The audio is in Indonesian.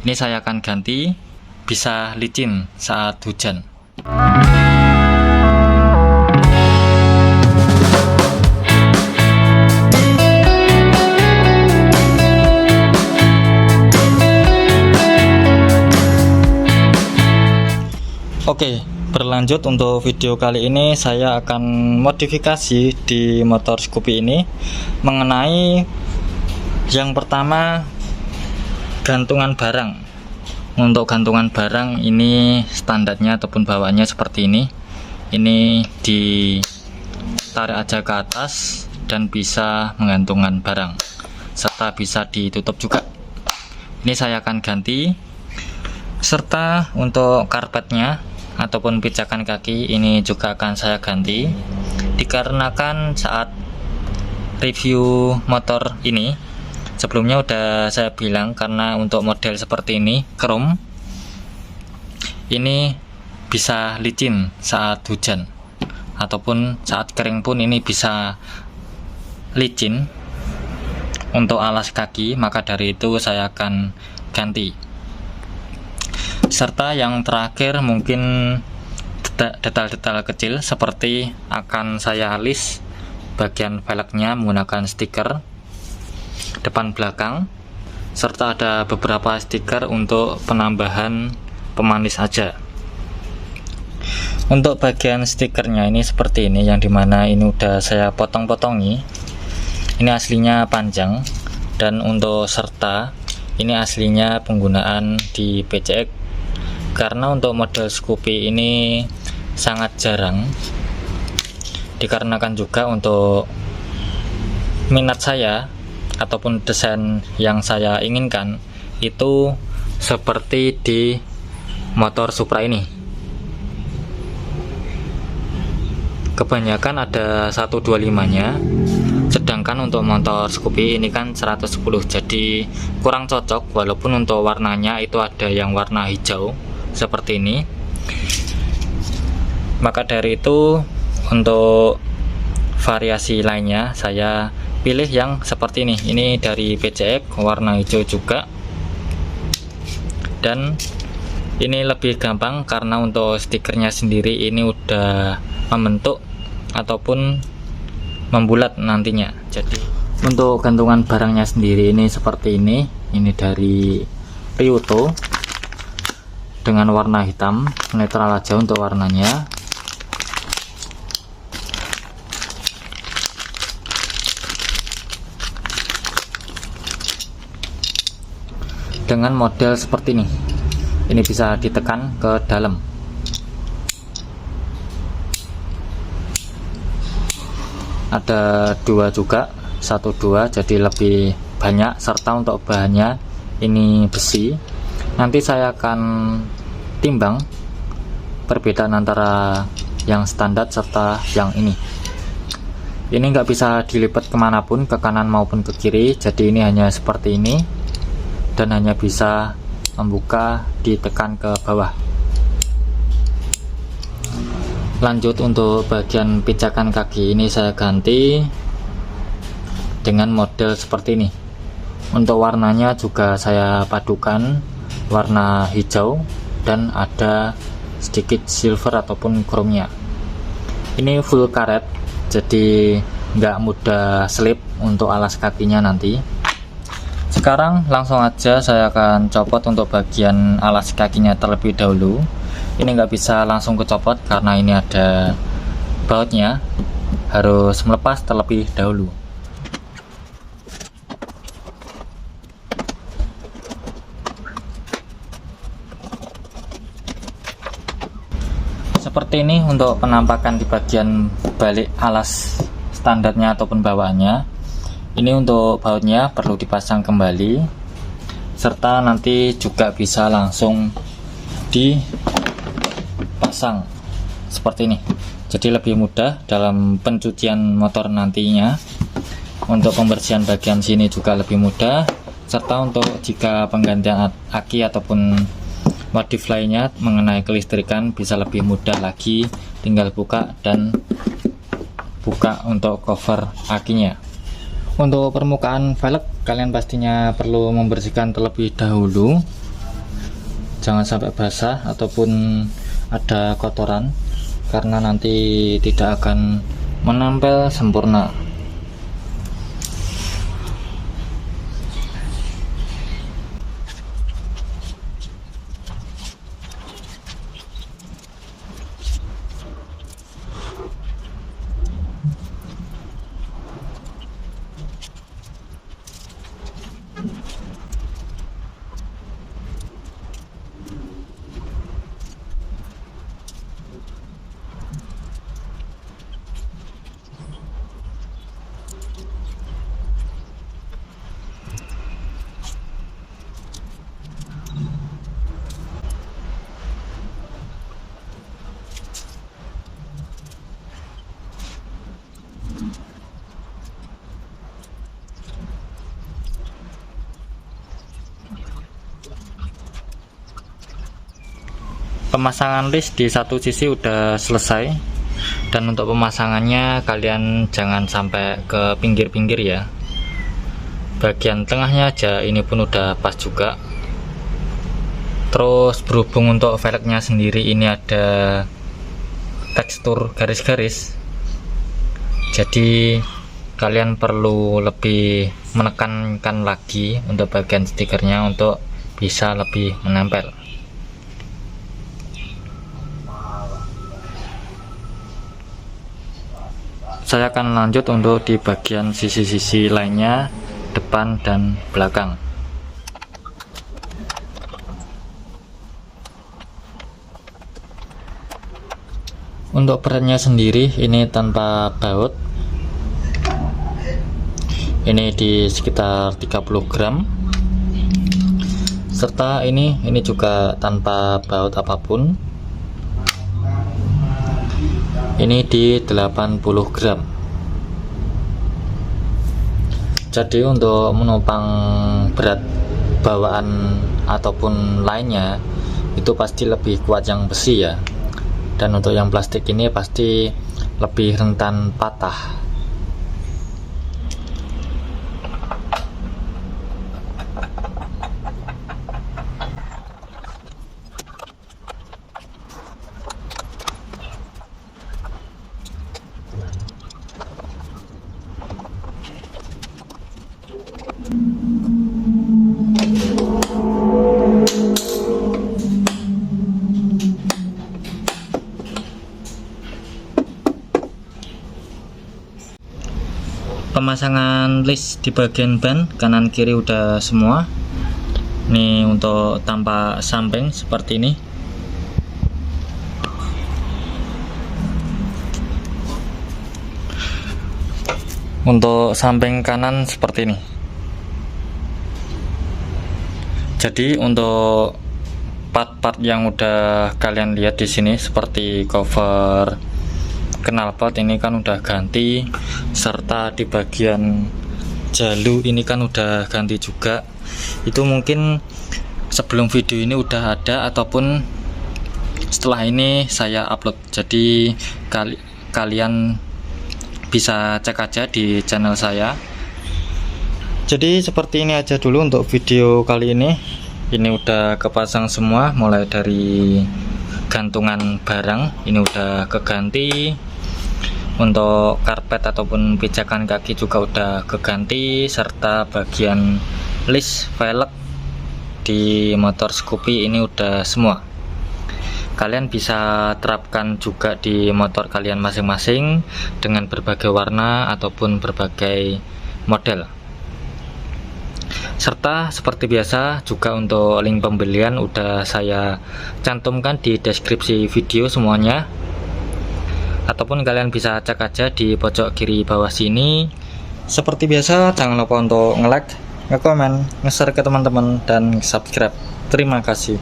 Ini saya akan ganti, bisa licin saat hujan. Oke, berlanjut untuk video kali ini saya akan modifikasi di motor Scoopy ini mengenai yang pertama, gantungan barang. Untuk gantungan barang ini standarnya ataupun bawaannya seperti ini. Ini ditarik aja ke atas dan bisa menggantungkan barang serta bisa ditutup juga. Ini saya akan ganti, serta untuk karpetnya ataupun pijakan kaki ini juga akan saya ganti, dikarenakan saat review motor ini sebelumnya udah saya bilang, karena untuk model seperti ini chrome ini bisa licin saat hujan ataupun saat kering pun ini bisa licin untuk alas kaki, maka dari itu saya akan ganti. Serta yang terakhir mungkin detail-detail kecil seperti akan saya alis bagian velgnya menggunakan stiker depan belakang, serta ada beberapa stiker untuk penambahan pemanis aja. Untuk bagian stikernya ini seperti ini, yang dimana ini udah saya potong-potongi. Ini aslinya panjang, dan untuk serta ini aslinya penggunaan di PCX. Karena untuk model Scoopy ini sangat jarang, dikarenakan juga untuk minat saya ataupun desain yang saya inginkan itu seperti di motor Supra ini. Kebanyakan ada 125 nya, sedangkan untuk motor Scoopy ini kan 110, jadi kurang cocok. Walaupun untuk warnanya itu ada yang warna hijau seperti ini, maka dari itu untuk variasi lainnya saya pilih yang seperti ini. Ini dari PCX warna hijau juga, dan ini lebih gampang karena untuk stikernya sendiri ini udah membentuk ataupun membulat nantinya. Jadi untuk gantungan barangnya sendiri ini seperti ini dari Ryuto dengan warna hitam, netral aja untuk warnanya. Dengan model seperti ini bisa ditekan ke dalam. Ada dua juga, 1-2, jadi lebih banyak. Serta untuk bahannya ini besi. Nanti saya akan timbang perbedaan antara yang standar serta yang ini. Ini nggak bisa dilipat kemanapun, ke kanan maupun ke kiri, jadi ini hanya seperti ini, dan hanya bisa membuka ditekan ke bawah. Lanjut untuk bagian pijakan kaki ini saya ganti dengan model seperti ini. Untuk warnanya juga saya padukan warna hijau dan ada sedikit silver ataupun chrome-nya. Ini full karet, jadi nggak mudah slip untuk alas kakinya nanti. Sekarang langsung aja saya akan copot untuk bagian alas kakinya terlebih dahulu. Ini nggak bisa langsung kecopot karena ini ada bautnya, harus melepas terlebih dahulu. Seperti ini untuk penampakan di bagian balik alas standarnya ataupun bawaannya. Ini untuk bautnya perlu dipasang kembali, serta nanti juga bisa langsung dipasang seperti ini. Jadi lebih mudah dalam pencucian motor nantinya. Untuk pembersihan bagian sini juga lebih mudah, serta untuk jika penggantian aki ataupun modif lainnya mengenai kelistrikan bisa lebih mudah lagi, tinggal buka dan buka untuk cover akinya. Untuk permukaan velg kalian pastinya perlu membersihkan terlebih dahulu jangan sampai basah ataupun ada kotoran, karena nanti tidak akan menempel sempurna. Pemasangan list di satu sisi udah selesai, dan untuk pemasangannya kalian jangan sampai ke pinggir-pinggir ya, bagian tengahnya aja ini pun udah pas juga. Terus berhubung untuk velgnya sendiri ini ada tekstur garis-garis, jadi kalian perlu lebih menekankan lagi untuk bagian stikernya untuk bisa lebih menempel. Saya akan lanjut untuk di bagian sisi-sisi lainnya, depan dan belakang. Untuk beratnya sendiri ini tanpa baut, ini di sekitar 30 gram, serta ini juga tanpa baut apapun, ini di 80 gram. Jadi untuk menopang berat bawaan ataupun lainnya itu pasti lebih kuat yang besi ya, dan untuk yang plastik ini pasti lebih rentan patah. Pemasangan list di bagian ban kanan kiri udah semua. Nih untuk tampak samping seperti ini. Untuk samping kanan seperti ini. Jadi untuk part-part yang udah kalian lihat di sini seperti cover knalpot ini kan udah ganti, serta di bagian jalu ini kan udah ganti juga. Itu mungkin sebelum video ini udah ada ataupun setelah ini saya upload, jadi kalian bisa cek aja di channel saya. Jadi seperti ini aja dulu untuk video kali ini. Ini udah kepasang semua, mulai dari gantungan barang ini udah keganti, untuk karpet ataupun pijakan kaki juga udah keganti, serta bagian list velg di motor Scoopy ini udah semua. Kalian bisa terapkan juga di motor kalian masing-masing dengan berbagai warna ataupun berbagai model. Serta seperti biasa juga untuk link pembelian udah saya cantumkan di deskripsi video semuanya, ataupun kalian bisa cek aja di pojok kiri bawah sini. Seperti biasa jangan lupa untuk nge-like, nge-komen, nge-share ke teman-teman, dan subscribe. Terima kasih.